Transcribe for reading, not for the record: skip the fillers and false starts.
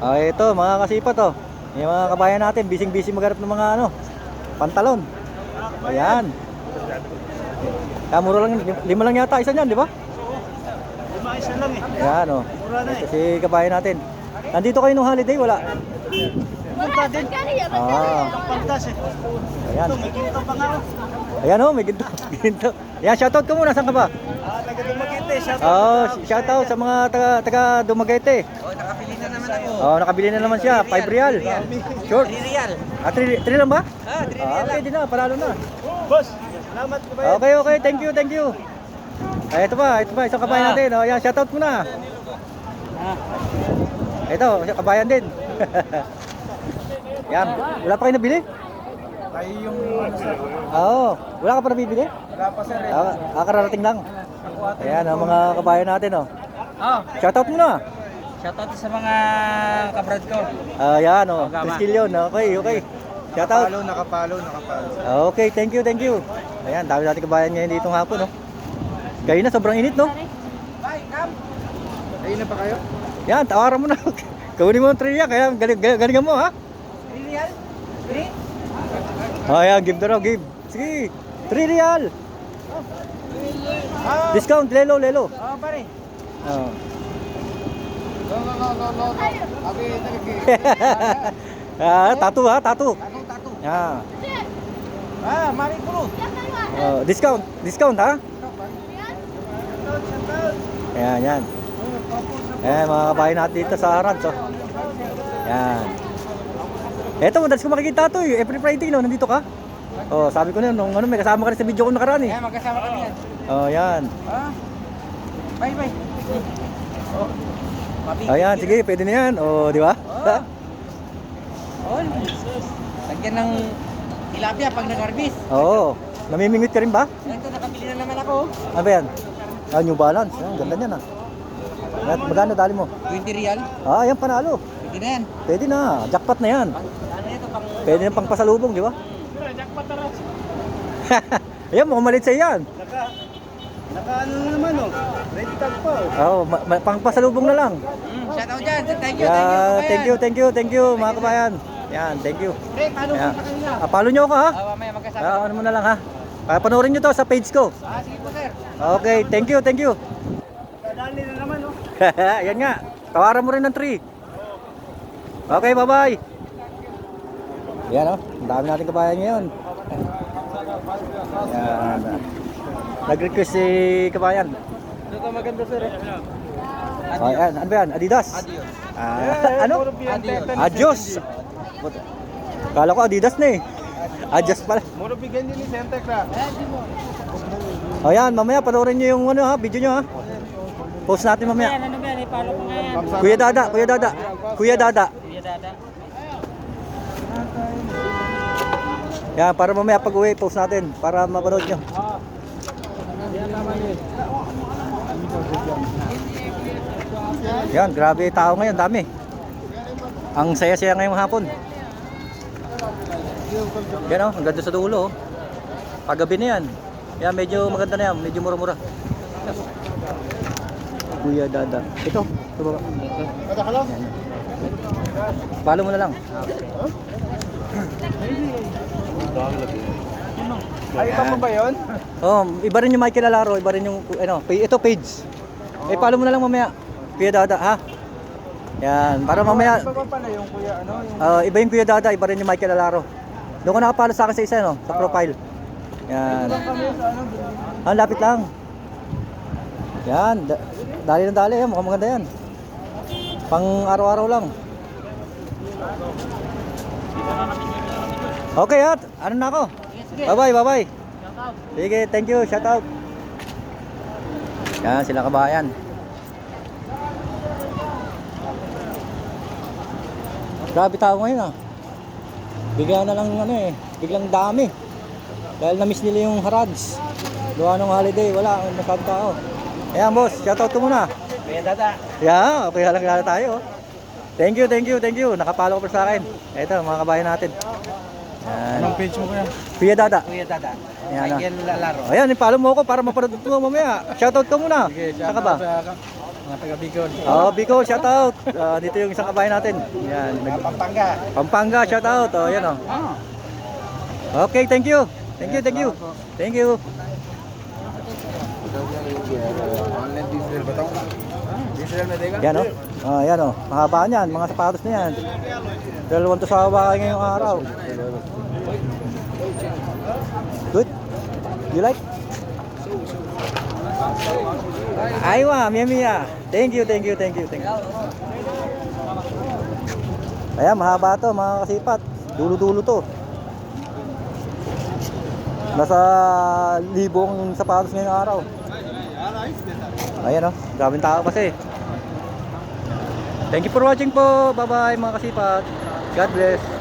Ito mga kasipat oh. Yung mga kabayan natin, busy maghanap ng mga ano, pantalon. Ayan. Mura lang, 5 lang yata isa niyan, di ba? 5 isa lang eh. Ayan oh. Mura na eh. Ito si kabayan natin. Nandito kayo nung holiday, wala? Punta din. Ah. Paltas eh. Ayan. Ito, may ginto pa nga oh. Ayan oh, may ginto. Ginto. Ayan, shoutout ka muna, saan ka ba? Taga Dumaguete. Oh, shoutout sa mga taga Dumaguete. Oh, nakapili na naman ako. Oh, nakabili na naman siya, 5 real. Short. 3 real. 3 lang ba? 3 real Okay, di na, panalo na. Boss, salamat ka ba yan? Okay, thank you. Ito pa, isang kabayan natin. Oh, yan, shoutout muna. Ito, kabayan din. Yan, wala pa kayo nabili? Tayo yung Oo, wala ka pa nabibili? wala pa sir. Kararating lang. Ayan, ang mga kabayan natin, oh. Oh, Shoutout muna. shoutout sa mga kabrad ko. Ayan, oh. Tristilyon, okay. Shoutout. Nakapalo. Okay, thank you. Ayan, dami natin kabayan ngayon dito ng hapon, no? Kayo na, sobrang init, no? Bye, Cam. Ayun na pa kayo? Yan, tawaran mo na. Kunin mo ang trivia, kaya galingan mo, ha? 3 real? 3? Ayan, give na raw, give. Sige, 3 real. Discount, lelo. Oh, pare. Oh. No. Okay, Tattoo, ha? Tattoo. Tato. Yeah. Mari puro. Discount, ha? Yan. Ayan, mga kabayan natin dito sa Harad, so. Yan. Eto, madalas ko makikita to, every Friday, no? Nandito ka? Oh, sabi ko na, nung ano, may kasama ka rin sa video ko nakaraan, eh. Magkasama kami yan. Oh, yan. Bye. Oh. Ayan, sige, pwede na yan. Oh, di ba? Oh. Lagyan ng tilapia pag nag-harvest. Oo. Namimingwit ka rin ba? Ito, nakabili na naman ako. Ano ba yan? New Balance. Ayan, ganda niyan, ah. Magkano dali mo? 20 real. Ayan, panalo. Pwede na yan. Pwede na. Jackpot na yan. Ano ito pang... Pwede na pang pasalubong, di ba? Jackpot na rin. Ayan, mukhang malit sa'yo yan. Naka ano naman oh. Ready tag pa oh. Oo, pang pasalubong na lang. Shout out dyan. Thank you. Thank you, mga kabayan. Yan, thank you. Hey, paano Ayan. po sa kanila? Follow nyo ako, ha? Mamaya magkasama. Ano mo na lang, ha? Panoorin nyo to sa page ko. Sige po sir. Okay, thank you. Dadali na naman oh. Yan nga. Tawaran mo rin ng 3. Okay, bye-bye. Yan, oh. Ang dami natin kabayan ngayon. Yan. Nag-request si kabayan. Ito maganda sir eh. Oh, yan. Ano ba yan? Adidas? Adios. Ano? Adios. Kala ko Adidas na, eh. Adios pala. Muro bigyan din ni Santa Clara. O yan, mamaya panoorin nyo yung ano, ha, video nyo, ha. Post natin mamaya. Ano ba yan? Ipalo ko nga yan. Kuya Dada. Yan, para mamaya pag uwi, post natin para mapanood nyo. Yan, grabe tao ngayon, dami. Ang saya-saya ngayong hapon. Yan, oh, ang ganda sa dulo, oh. Paggabi na yan. Yan, medyo maganda na yan, medyo mura-mura. Kuya Dada. Ito ba? Yan. Follow mo na lang. Ay, ito pa ba yun? Oh, iba rin yung Michael Alaro, iba rin yung ano, ito page. Follow mo na lang mamaya. Kuya Dada, ha? Yan, para mamaya. Iba pa pala yung kuya ano? Iba yung Kuya Dada, iba rin yung Michael Alaro. Doon ko nakapalo sa akin sa isa, no? Sa profile. Yan. Ang lapit lang. Yan, dali. Yan, mukhang maganda yan. Pang araw-araw lang. Okay, at ano na ako? Bye-bye. Sige, thank you, shout out. Yan, sila kabayan. Grabe tao ngayon, ah. Bigla na lang biglang dami. Dahil na-miss nila yung Harads. Gawa ng holiday, wala masyadong tao. Ayan, boss, shout out ko muna. Kuya Dada. Yeah, okay lang tayo. Thank you. Nakapalo ko pa sa akin. Ito, mga kabayan natin. Yan. Anong page mo kuya? Kuya Dada. Kuya Dada. Ayan, Michael Alaro. Ayan, i-follow mo ako para mapanood mo mamaya. Shoutout ka muna. Sige, Saka ba? Mga taga Bicol. Oh, Bicol, shout out. Dito yung isang kabayan natin. Yan, Pampanga. Pampanga, shout out. Oh, yan oh. Okay, thank you. Thank you, thank you. Thank you. Online diesel ba ito? Diesel na teka? Yan oh. Yan oh. Mahaba niyan, mga sapatos na yan. Dalawang to sa hawakan ngayong araw. Good? You like? Aywa, Mia. Thank you, thank you, thank you, thank you. Ayan, mahaba to mga kasipat. Dulo-dulo to. Nasa libong sapatos ngayong araw. Ayan o, daming tao kasi. Thank you for watching po. Bye bye mga kasipat. God bless.